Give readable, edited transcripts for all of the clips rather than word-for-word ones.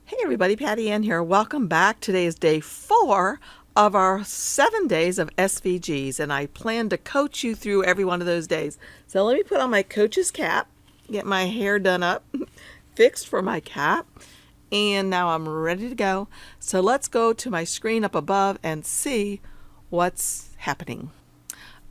Hey everybody, Patty Ann here. Welcome back. Today is day 4 of our 7 days of SVGs, and I plan to coach you through every one of those days. So let me put on my coach's cap, get my hair done up, fixed for my cap, and now I'm ready to go. So let's go to my screen up above and see what's happening.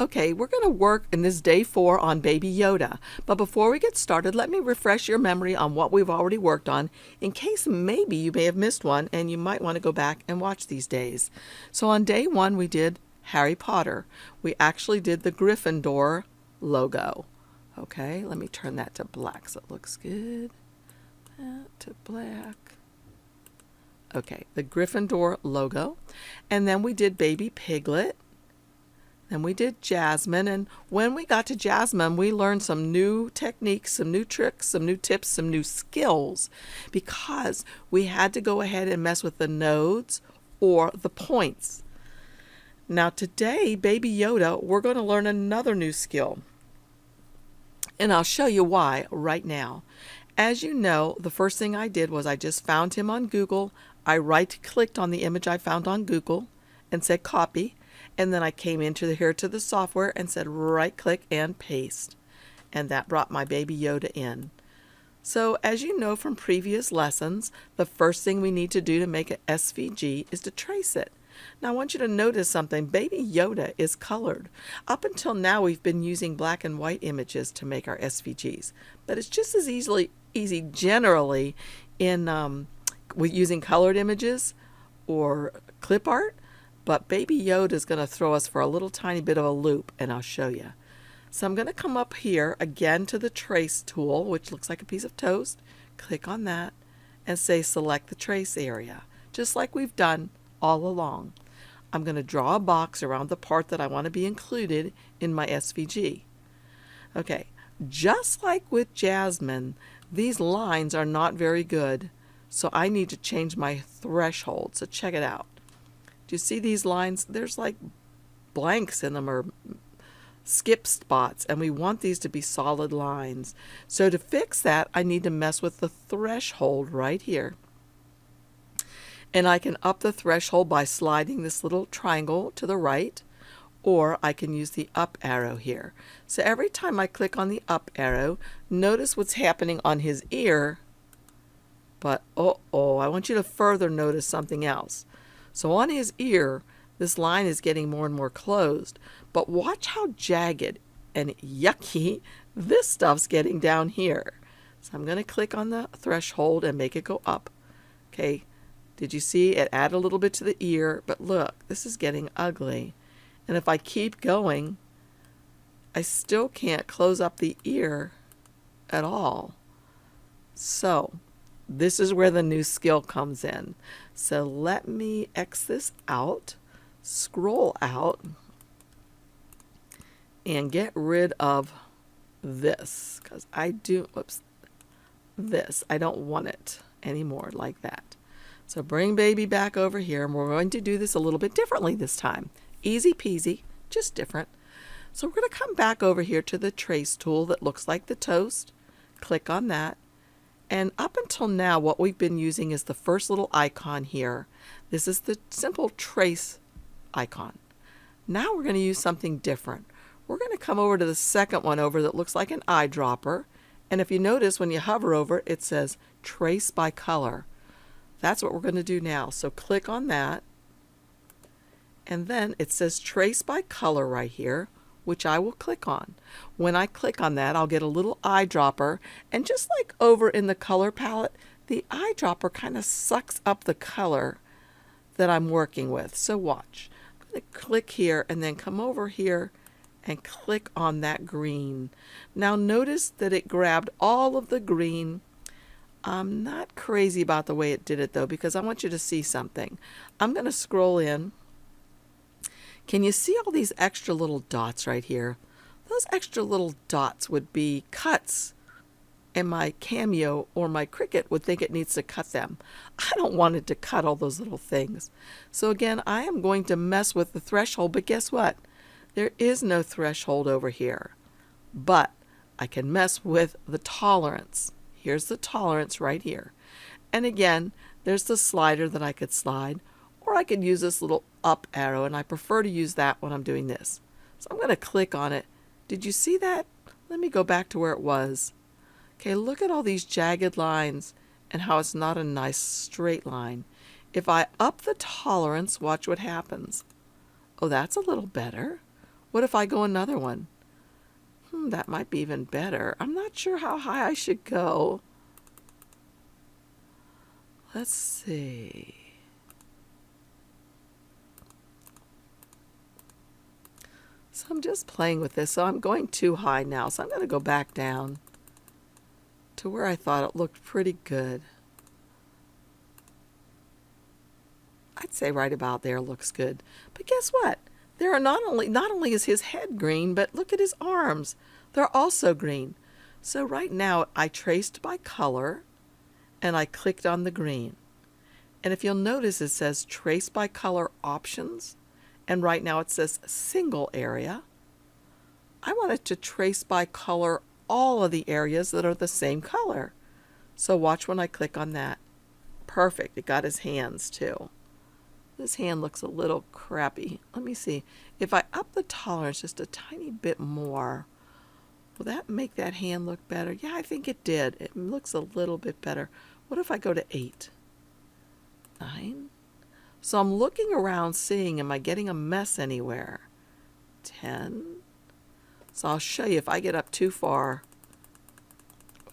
Okay, we're going to work in this day 4 on Baby Yoda. But before we get started, let me refresh your memory on what we've already worked on in case maybe you may have missed one and you might want to go back and watch these days. So on day 1, we did Harry Potter. We actually did the Gryffindor logo. Okay, let me turn that to black so it looks good. That to black. Okay, the Gryffindor logo. And then we did Baby Piglet. Then we did Jasmine, and when we got to Jasmine, we learned some new techniques, some new tricks, some new tips, some new skills, because we had to go ahead and mess with the nodes or the points. Now today, Baby Yoda, we're going to learn another new skill, and I'll show you why right now. As you know, the first thing I did was I just found him on Google. I right-clicked on the image I found on Google and said copy. And then I came into here to the software and said right click and paste. And that brought my Baby Yoda in. So as you know from previous lessons, the first thing we need to do to make an SVG is to trace it. Now I want you to notice something. Baby Yoda is colored. Up until now we've been using black and white images to make our SVGs. But it's just as easy generally in with using colored images or clip art. But Baby Yoda is going to throw us for a little tiny bit of a loop, and I'll show you. So I'm going to come up here again to the trace tool, which looks like a piece of toast. Click on that and say select the trace area, just like we've done all along. I'm going to draw a box around the part that I want to be included in my SVG. Okay, just like with Jasmine, these lines are not very good, so I need to change my threshold. So check it out. Do you see these lines? There's like blanks in them or skip spots, and we want these to be solid lines. So to fix that, I need to mess with the threshold right here. And I can up the threshold by sliding this little triangle to the right, or I can use the up arrow here. So every time I click on the up arrow, notice what's happening on his ear. But I want you to further notice something else. So on his ear, this line is getting more and more closed. But watch how jagged and yucky this stuff's getting down here. So I'm going to click on the threshold and make it go up. Okay, did you see it add a little bit to the ear? But look, this is getting ugly. And if I keep going, I still can't close up the ear at all. So this is where the new skill comes in. So let me X this out, scroll out, and get rid of this, because I don't want it anymore like that. So bring baby back over here, and we're going to do this a little bit differently this time. Easy peasy, just different. So we're going to come back over here to the trace tool that looks like the toast. Click on that. And up until now, what we've been using is the first little icon here. This is the simple trace icon. Now we're going to use something different. We're going to come over to the second one over that looks like an eyedropper. And if you notice, when you hover over it, it says trace by color. That's what we're going to do now. So click on that. And then it says trace by color right here, which I will click on. When I click on that, I'll get a little eyedropper, and just like over in the color palette, the eyedropper kind of sucks up the color that I'm working with. So watch. I'm going to click here and then come over here and click on that green. Now notice that it grabbed all of the green. I'm not crazy about the way it did it though, because I want you to see something. I'm going to scroll in. Can you see all these extra little dots right here? Those extra little dots would be cuts, and my Cameo or my Cricut would think it needs to cut them. I don't want it to cut all those little things. So again, I am going to mess with the threshold, but guess what? There is no threshold over here. But I can mess with the tolerance. Here's the tolerance right here. And again, there's the slider that I could slide, or I could use this little up arrow, and I prefer to use that when I'm doing this. So I'm going to click on it. Did you see that? Let me go back to where it was. Okay, look at all these jagged lines and how it's not a nice straight line. If I up the tolerance, watch what happens. Oh, that's a little better. What if I go another one? That might be even better. I'm not sure how high I should go. Let's see. So I'm just playing with this. So I'm going too high now. So I'm going to go back down to where I thought it looked pretty good. I'd say right about there looks good. But guess what? There are not only is his head green, but look at his arms. They're also green. So right now I traced by color and I clicked on the green. And if you'll notice, it says trace by color options. And right now it says single area. I want it to trace by color all of the areas that are the same color. So watch when I click on that. Perfect. It got his hands too. This hand looks a little crappy. Let me see. If I up the tolerance just a tiny bit more, will that make that hand look better? Yeah, I think it did. It looks a little bit better. What if I go to 8? 9? So I'm looking around seeing, am I getting a mess anywhere? 10? So I'll show you if I get up too far.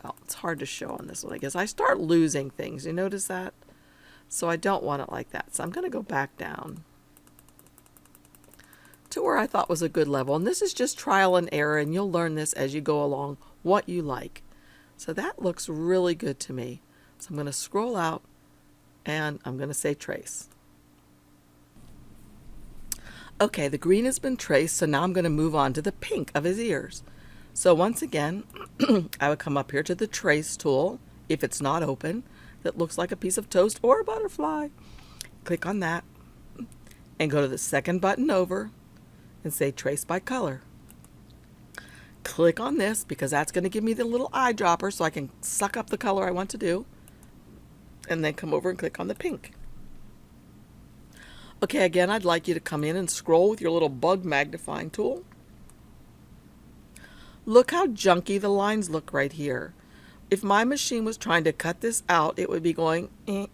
Well, it's hard to show on this one, I guess. I start losing things. You notice that? So I don't want it like that. So I'm going to go back down to where I thought was a good level. And this is just trial and error, and you'll learn this as you go along, what you like. So that looks really good to me. So I'm going to scroll out, and I'm going to say trace. Okay, the green has been traced, so now I'm going to move on to the pink of his ears. So once again, I would come up here to the trace tool, if it's not open, that looks like a piece of toast or a butterfly. Click on that and go to the second button over and say trace by color. Click on this because that's going to give me the little eyedropper so I can suck up the color I want to do, and then come over and click on the pink. Okay, again, I'd like you to come in and scroll with your little bug magnifying tool. Look how junky the lines look right here. If my machine was trying to cut this out, it would be going, You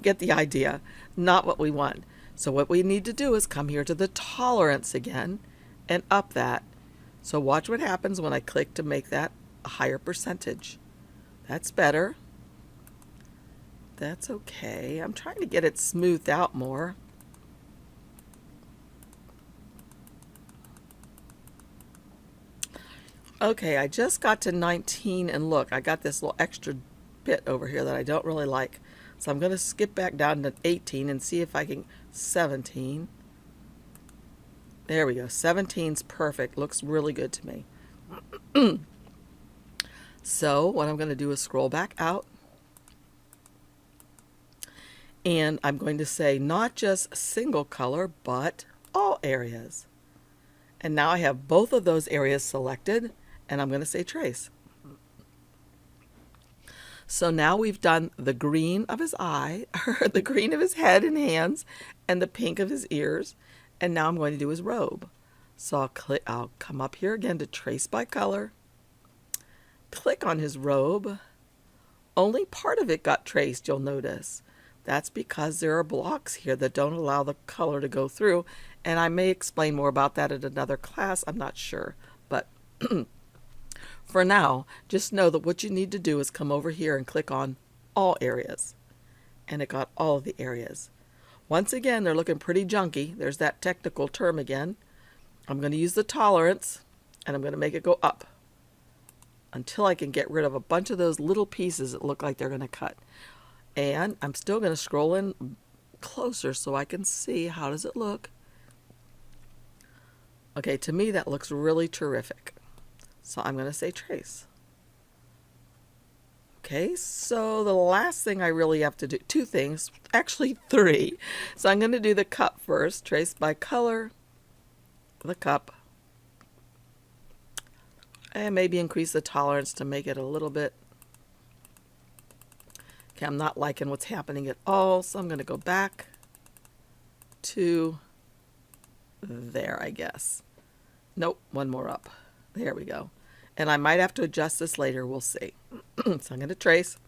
get the idea. Not what we want. So what we need to do is come here to the tolerance again and up that. So watch what happens when I click to make that a higher percentage. That's better. That's okay. I'm trying to get it smoothed out more. Okay, I just got to 19, and look, I got this little extra bit over here that I don't really like. So I'm going to skip back down to 18 and see if I can, 17. There we go, 17's perfect, looks really good to me. So what I'm going to do is scroll back out. And I'm going to say not just single color, but all areas. And now I have both of those areas selected, and I'm going to say trace. So now we've done the green of his eye, or the green of his head and hands, and the pink of his ears. And now I'm going to do his robe. So I'll come up here again to trace by color. Click on his robe. Only part of it got traced, you'll notice. That's because there are blocks here that don't allow the color to go through. And I may explain more about that in another class. I'm not sure. But for now, just know that what you need to do is come over here and click on all areas. And it got all of the areas. Once again, they're looking pretty junky. There's that technical term again. I'm going to use the tolerance, and I'm going to make it go up until I can get rid of a bunch of those little pieces that look like they're going to cut. And I'm still going to scroll in closer so I can see how does it look. Okay, to me that looks really terrific. So I'm going to say trace. Okay, so the last thing I really have to do, 2 things, actually 3. So I'm going to do the cup first, trace by color, the cup, and maybe increase the tolerance to make it a little bit Okay, I'm not liking what's happening at all, so I'm going to go back to there, I guess. Nope, one more up. There we go. And I might have to adjust this later. We'll see. So I'm going to trace.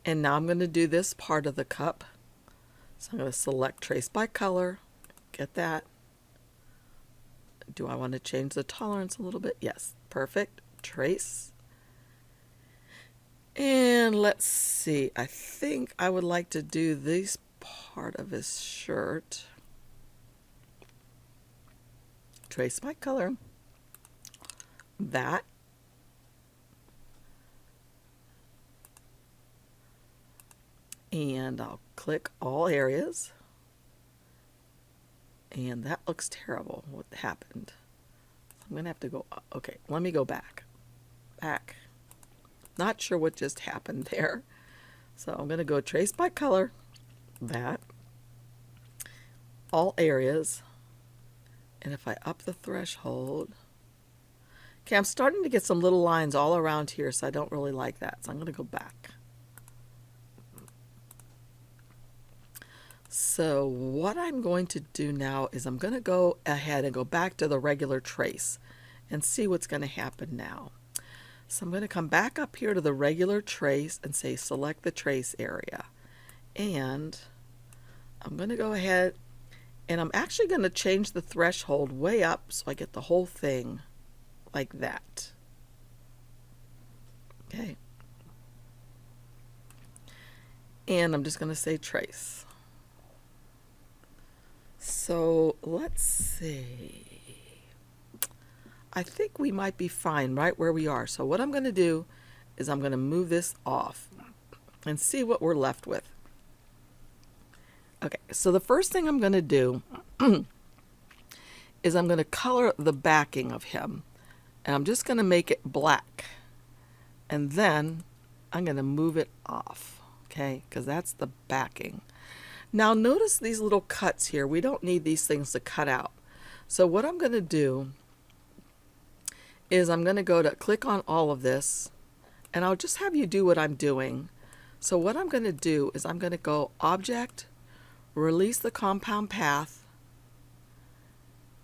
And now I'm going to do this part of the cup. So I'm going to select trace by color. Get that. Do I want to change the tolerance a little bit? Yes. Perfect. Trace. And let's see. I think I would like to do this part of his shirt. Trace by color. That. And I'll click all areas. And that looks terrible. What happened? I'm going to have to go, okay, let me go back. Back. Not sure what just happened there. So I'm going to go trace by color. That. All areas. And if I up the threshold. Okay, I'm starting to get some little lines all around here, so I don't really like that. So I'm going to go back. So what I'm going to do now is I'm going to go ahead and go back to the regular trace and see what's going to happen now. So I'm going to come back up here to the regular trace and say select the trace area. And I'm going to go ahead and I'm actually going to change the threshold way up so I get the whole thing like that. Okay. And I'm just going to say trace. So let's see. I think we might be fine right where we are. So what I'm going to do is I'm going to move this off and see what we're left with. Okay, so the first thing I'm going to do is I'm going to color the backing of him. And I'm just going to make it black. And then I'm going to move it off, okay, because that's the backing. Now notice these little cuts here. We don't need these things to cut out. So what I'm going to do is I'm going to go to click on all of this, and I'll just have you do what I'm doing. So what I'm going to do is I'm going to go Object, Release the Compound Path,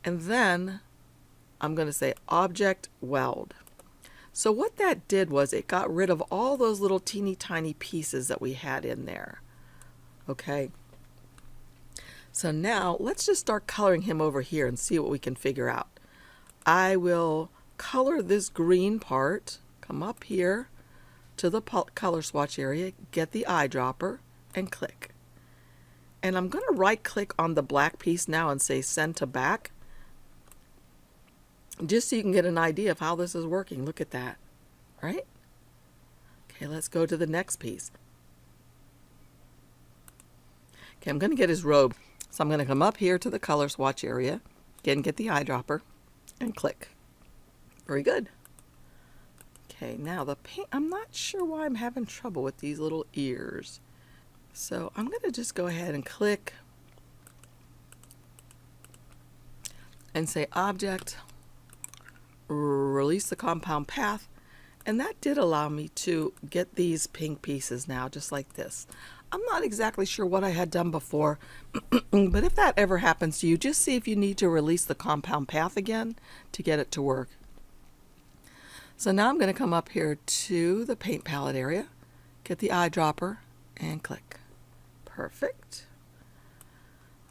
and then I'm going to say Object Weld. So what that did was it got rid of all those little teeny tiny pieces that we had in there. Okay. So now let's just start coloring him over here and see what we can figure out. I will color this green part, come up here to the color swatch area, get the eyedropper and click. And I'm going to right click on the black piece now and say send to back, just so you can get an idea of how this is working. Look at that, right? Okay, let's go to the next piece. Okay, I'm going to get his robe. So I'm going to come up here to the color swatch area, again get the eyedropper, and click. Very good. Okay, now the paint, I'm not sure why I'm having trouble with these little ears. So I'm going to just go ahead and click and say Object, Release the Compound Path, and that did allow me to get these pink pieces now, just like this. I'm not exactly sure what I had done before, but if that ever happens to you, just see if you need to release the compound path again to get it to work. So now I'm going to come up here to the paint palette area, get the eyedropper, and click. Perfect.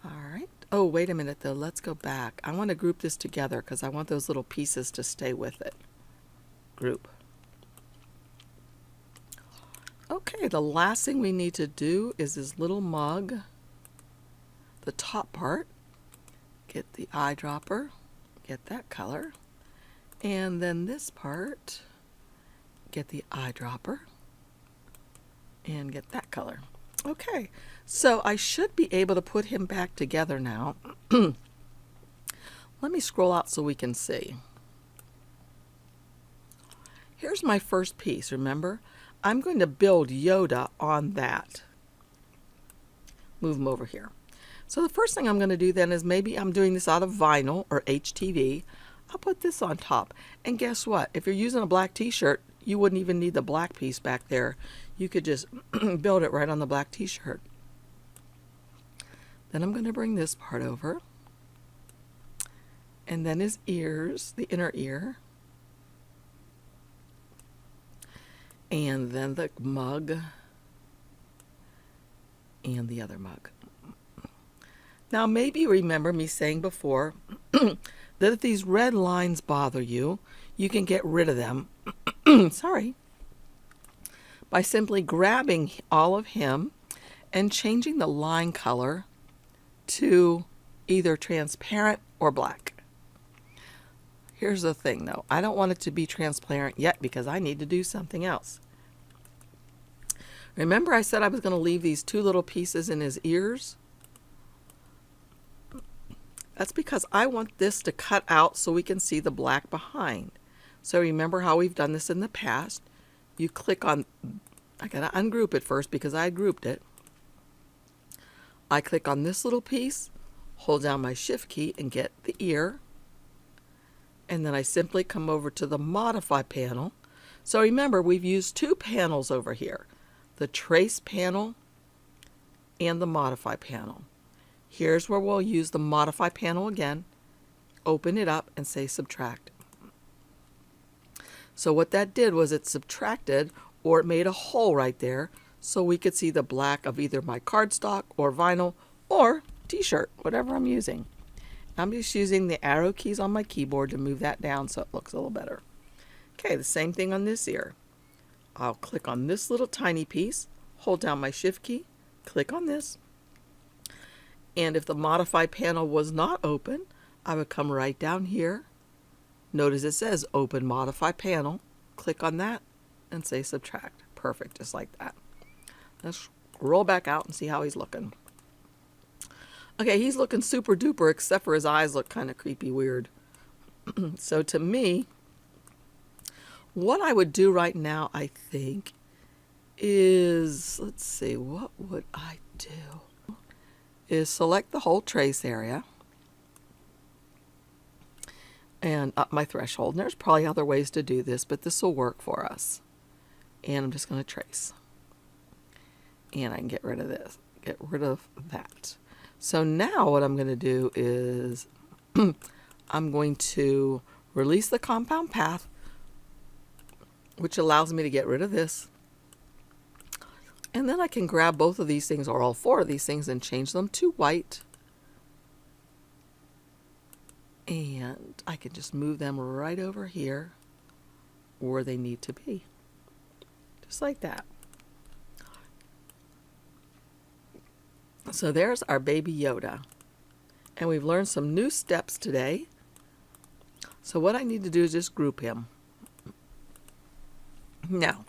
All right. Oh, wait a minute though. Let's go back. I want to group this together because I want those little pieces to stay with it. Group. Okay, the last thing we need to do is this little mug, the top part, get the eyedropper, get that color, and then this part, get the eyedropper, and get that color. Okay, so I should be able to put him back together now. Let me scroll out so we can see. Here's my first piece, remember? I'm going to build Yoda on that. Move him over here. So the first thing I'm going to do then is maybe I'm doing this out of vinyl or HTV. I'll put this on top. And guess what? If you're using a black t-shirt, you wouldn't even need the black piece back there. You could just build it right on the black t-shirt. Then I'm going to bring this part over. And then his ears, the inner ear. And then the mug. And the other mug. Now maybe you remember me saying before that if these red lines bother you, you can get rid of them, sorry, by simply grabbing all of him and changing the line color to either transparent or black. Here's the thing though, I don't want it to be transparent yet because I need to do something else. Remember I said I was going to leave these two little pieces in his ears? That's because I want this to cut out so we can see the black behind. So remember how we've done this in the past. You click on, I gotta ungroup it first because I grouped it. I click on this little piece, hold down my shift key and get the ear. And then I simply come over to the modify panel. So remember we've used two panels over here. The trace panel and the modify panel. Here's where we'll use the modify panel again, open it up and say subtract. So what that did was it subtracted, or it made a hole right there so we could see the black of either my cardstock or vinyl or t-shirt, whatever I'm using. I'm just using the arrow keys on my keyboard to move that down so it looks a little better. Okay, the same thing on this ear. I'll click on this little tiny piece, hold down my shift key, click on this. And if the modify panel was not open, I would come right down here. Notice it says open modify panel. Click on that and say subtract. Perfect, just like that. Let's roll back out and see how he's looking. Okay, he's looking super duper except for his eyes look kind of creepy weird. So to me, what I would do right now, I think, is, let's see, what would I do? Is select the whole trace area and up my threshold. And there's probably other ways to do this, but this will work for us. And I'm just going to trace. And I can get rid of this, get rid of that. So now what I'm going to do is I'm going to release the compound path, which allows me to get rid of this. And then I can grab both of these things, or all four of these things, and change them to white. And I can just move them right over here where they need to be. Just like that. So there's our baby Yoda. And we've learned some new steps today. So what I need to do is just group him. Now,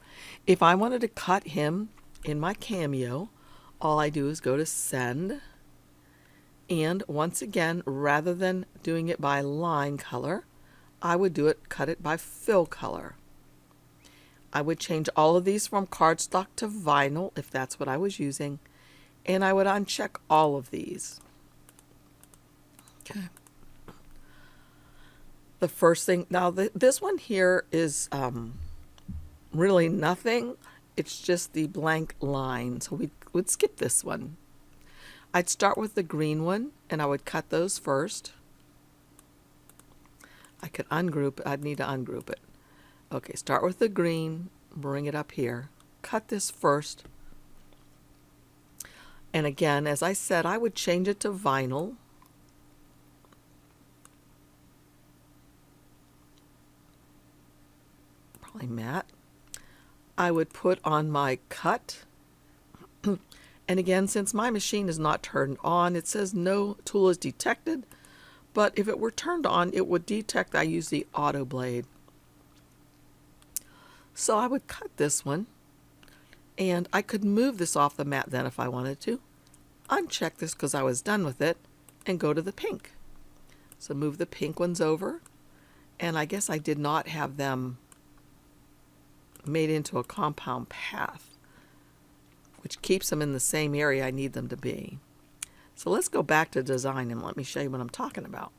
if I wanted to cut him in my Cameo, all I do is go to send, and once again, rather than doing it by line color, I would cut it by fill color. I would change all of these from cardstock to vinyl if that's what I was using, and I would uncheck all of these. Okay. The first thing, now this one here is really nothing. It's just the blank line. So we would skip this one. I'd start with the green one and I would cut those first. I could ungroup it. I'd need to ungroup it. Okay, start with the green, bring it up here. Cut this first. And again, as I said, I would change it to vinyl. Probably matte. I would put on my cut. And again, since my machine is not turned on, it says no tool is detected. But if it were turned on, it would detect I use the auto blade. So I would cut this one. And I could move this off the mat then if I wanted to. Uncheck this because I was done with it. And go to the pink. So move the pink ones over. And I guess I did not have them made into a compound path, which keeps them in the same area I need them to be. So let's go back to design and let me show you what I'm talking about.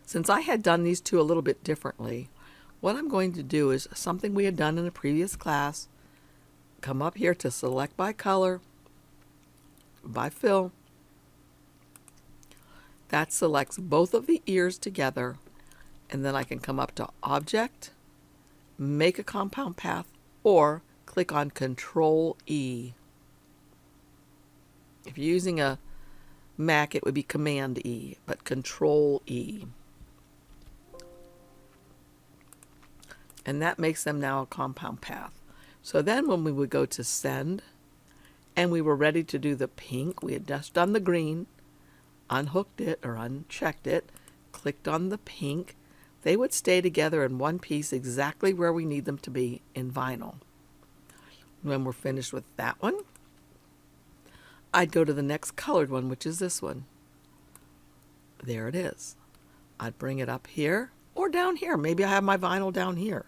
Since I had done these two a little bit differently, what I'm going to do is something we had done in a previous class. Come up here to select by color, by fill. That selects both of the ears together, and then I can come up to Object, make a compound path, or click on Control E. If you're using a Mac, it would be Command E, but Control E. And that makes them now a compound path. So then when we would go to send, and we were ready to do the pink, we had just done the green, unhooked it or unchecked it, clicked on the pink, they would stay together in one piece exactly where we need them to be in vinyl. When we're finished with that one, I'd go to the next colored one, which is this one. There it is. I'd bring it up here or down here. Maybe I have my vinyl down here.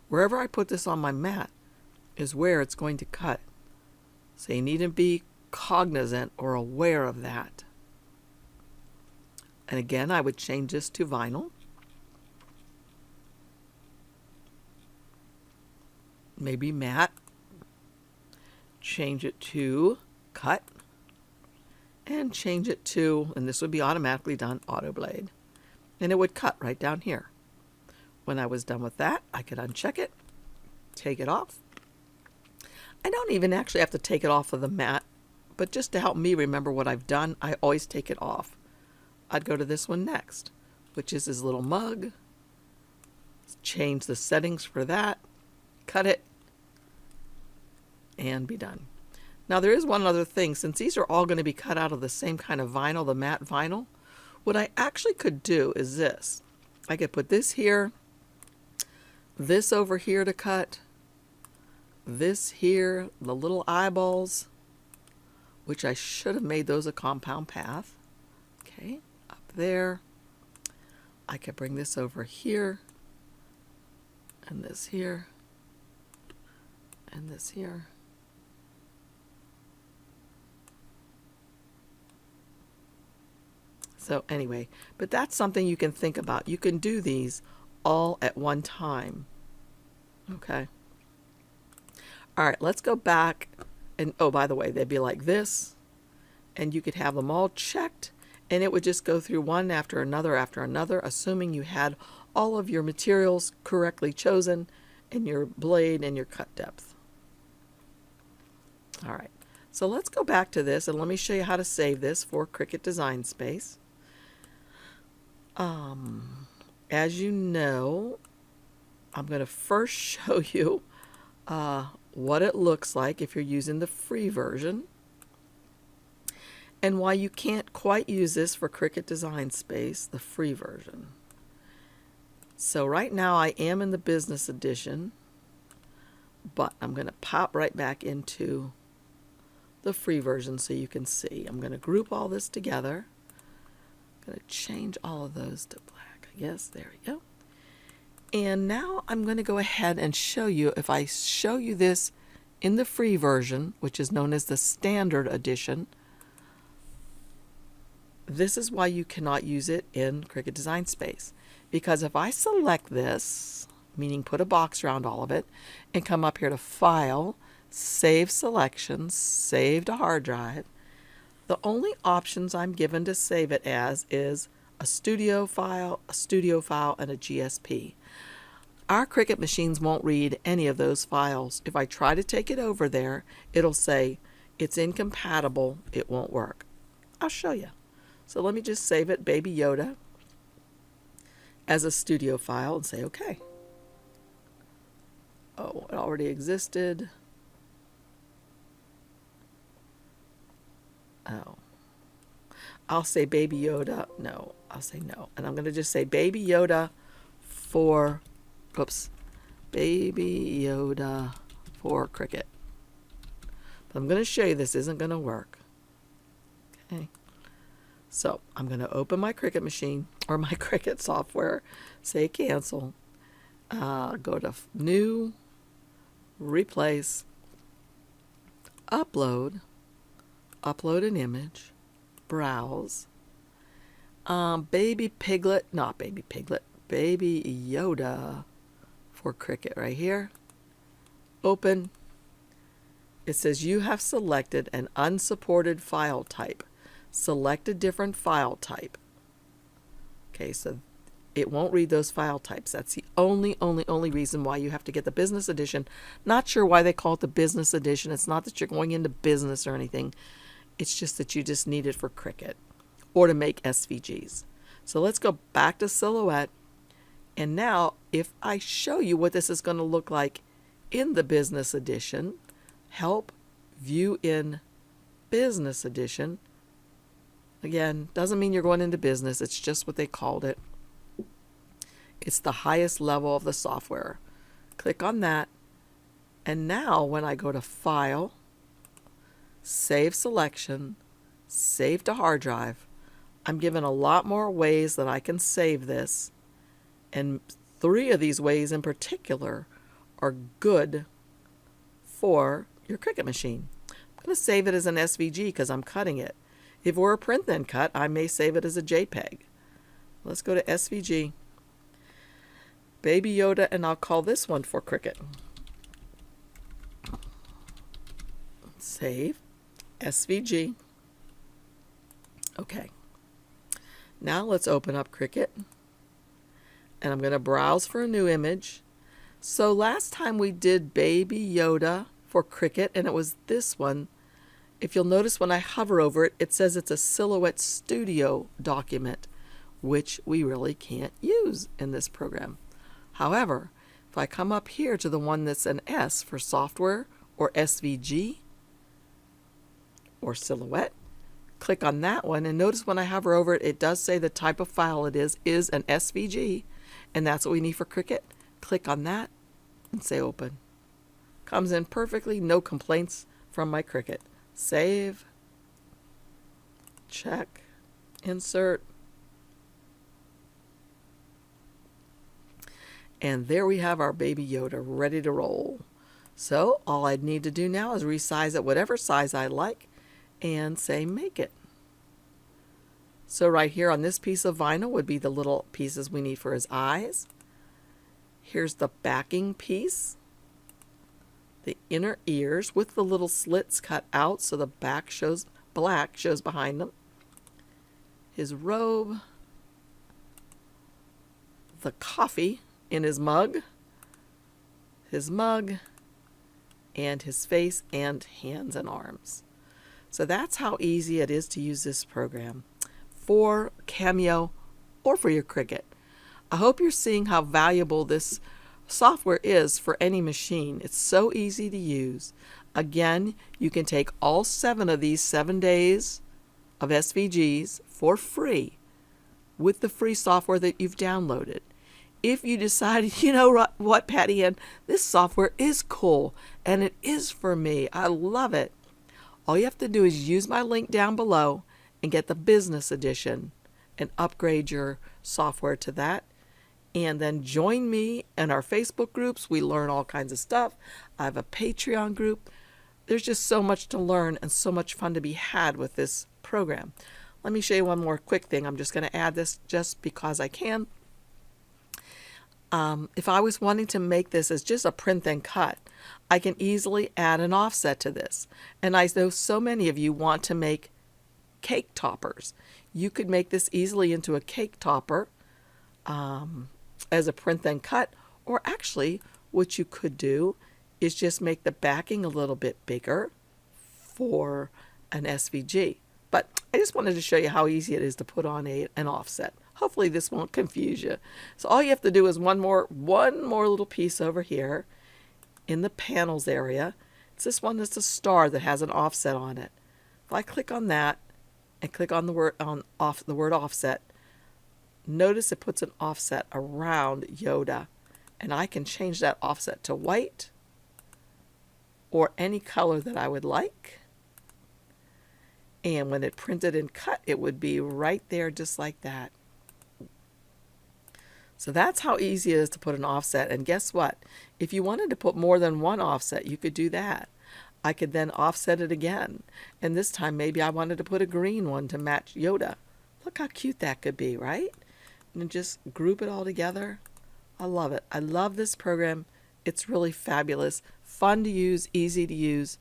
Wherever I put this on my mat is where it's going to cut. So you need to be cognizant or aware of that. And again, I would change this to vinyl. Maybe matte. Change it to cut. And change it to, and this would be automatically done, auto blade. And it would cut right down here. When I was done with that, I could uncheck it, take it off. I don't even actually have to take it off of the mat, but just to help me remember what I've done, I always take it off. I'd go to this one next, which is his little mug. Change the settings for that, cut it, and be done. Now there is one other thing. Since these are all going to be cut out of the same kind of vinyl, the matte vinyl, what I actually could do is this. I could put this here, this over here to cut, this here, the little eyeballs, which I should have made those a compound path. Okay, up there. I could bring this over here, and this here, and this here. So anyway, but that's something you can think about. You can do these all at one time. Okay. All right, let's go back. And oh, by the way, they'd be like this. And you could have them all checked. And it would just go through one after another, assuming you had all of your materials correctly chosen and your blade and your cut depth. All right. So let's go back to this and let me show you how to save this for Cricut Design Space. As you know, I'm going to first show you what it looks like if you're using the free version and why you can't quite use this for Cricut Design Space, the free version. So right now I am in the business edition, but I'm going to pop right back into the free version so you can see. I'm going to group all this together. I'm going to change all of those to black. Yes, there we go. And now I'm going to go ahead and show you, if I show you this in the free version, which is known as the standard edition, this is why you cannot use it in Cricut Design Space. Because if I select this, meaning put a box around all of it, and come up here to File, Save Selections, Save to Hard Drive, the only options I'm given to save it as is a studio file, and a GSP. Our Cricut machines won't read any of those files. If I try to take it over there, it'll say it's incompatible, it won't work. I'll show you. So let me just save it, Baby Yoda, as a studio file and say OK. Oh, it already existed. Oh. I'll say Baby Yoda. No, I'll say no. And I'm going to just say Baby Yoda for, oops, Baby Yoda for Cricut. But I'm going to show you this isn't going to work. Okay. So I'm going to open my Cricut machine or my Cricut software, say cancel, go to New, Replace, Upload an image, Browse, Baby Piglet, not Baby Piglet, Baby Yoda for Cricut right here. Open. It says you have selected an unsupported file type. Select a different file type. Okay, so it won't read those file types. That's the only reason why you have to get the business edition. Not sure why they call it the business edition. It's not that you're going into business or anything. It's just that you just need it for Cricut or to make SVGs. So let's go back to Silhouette. And now if I show you what this is going to look like in the business edition, help view in business edition. Again, doesn't mean you're going into business. It's just what they called it. It's the highest level of the software. Click on that. And now when I go to File, Save Selection, Save to Hard Drive, I'm given a lot more ways that I can save this. And 3 of these ways in particular are good for your Cricut machine. I'm going to save it as an SVG because I'm cutting it. If it were a print then cut, I may save it as a JPEG. Let's go to SVG. Baby Yoda, and I'll call this one for Cricut. Save. SVG. Okay. Now let's open up Cricut. And I'm going to browse for a new image. So last time we did Baby Yoda for Cricut, and it was this one. If you'll notice when I hover over it, it says it's a Silhouette Studio document, which we really can't use in this program. However, if I come up here to the one that's an S for software or SVG or Silhouette, click on that one, and notice when I hover over it, it does say the type of file it is an SVG, and that's what we need for Cricut. Click on that and say open. Comes in perfectly, no complaints from my Cricut. Save, check, insert, and there we have our Baby Yoda ready to roll. So all I'd need to do now is resize it whatever size I like and say make it. So right here on this piece of vinyl would be the little pieces we need for his eyes. Here's the backing piece. The inner ears with the little slits cut out so the back shows black, shows behind them. His robe. The coffee in his mug. His mug. And his face and hands and arms. So that's how easy it is to use this program for Cameo or for your Cricut. I hope you're seeing how valuable this software is for any machine. It's so easy to use. Again, you can take all 7 of these 7 days of SVGs for free with the free software that you've downloaded. If you decide, you know what, Patty Ann, this software is cool and it is for me. I love it. All you have to do is use my link down below and get the business edition and upgrade your software to that. And then join me in our Facebook groups. We learn all kinds of stuff. I have a Patreon group. There's just so much to learn and so much fun to be had with this program. Let me show you one more quick thing. I'm just going to add this just because I can. If I was wanting to make this as just a print and cut, I can easily add an offset to this. And I know so many of you want to make cake toppers. You could make this easily into a cake topper. As a print then cut, or actually what you could do is just make the backing a little bit bigger for an SVG. But I just wanted to show you how easy it is to put on an offset. Hopefully this won't confuse you. So all you have to do is one more little piece over here in the panels area. It's this one that's a star that has an offset on it. If I click on that and click on the word offset, notice it puts an offset around Yoda, and I can change that offset to white or any color that I would like. And when it printed and cut, it would be right there just like that. So that's how easy it is to put an offset. And guess what? If you wanted to put more than one offset, you could do that. I could then offset it again. And this time maybe I wanted to put a green one to match Yoda. Look how cute that could be, right? And just group it all together. I love it. I love this program. It's really fabulous, fun to use, easy to use.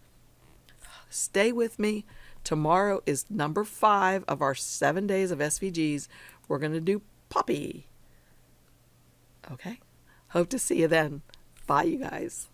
Stay with me. Tomorrow is number 5 of our 7 days of SVGs. We're going to do Poppy. Okay? Hope to see you then. Bye, you guys.